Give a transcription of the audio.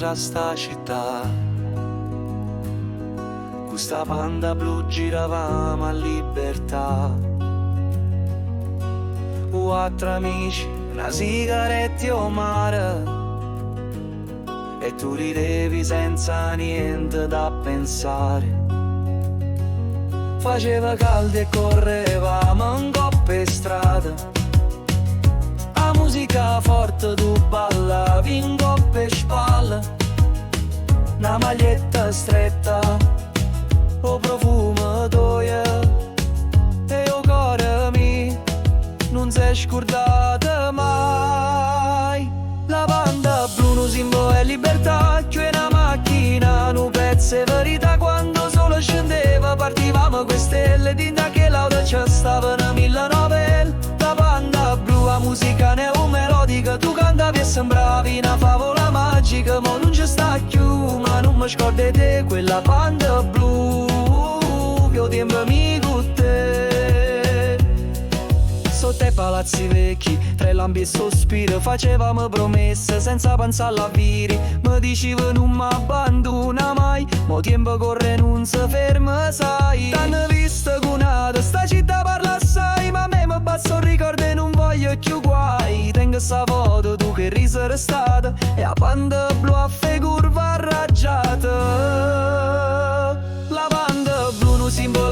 tra sta città. Questa panda blu giravamo a libertà. Quattro amici, una sigaretta o mare, e tu ridevi senza niente da pensare. Faceva caldo e correvamo in coppe strada, a musica forte tu ballavi in coppe spalle. Una maglietta stretta, o profumo d'oia, e o cuore mi non si è scordata mai. La banda blu no simbolo è libertà, c'è una macchina, un pezzo e verità. Quando solo scendeva partivamo con stelle, dinda che lauda ci stavano mille novelle. La banda blu, la musica neomelodica, tu cantavi e sembravi una favola magica. Ma non ci sta più, ma non mi scordo di te, quella banda blu, che ho tempo mi con te. Sotto ai palazzi vecchi, tra lampi e sospiri, facevamo promesse senza pensare alla viri. Mi dicevo non mi abbandona mai, mo tempo corre non si ferma, sai. T'hanno visto con nata, sta città parla assai, ma a me mi basta un ricordo e non voglio più guai. Tengo sta foto, tu che riso restata, e a banda blu a fe curva raggiata. La banda blu non simbolo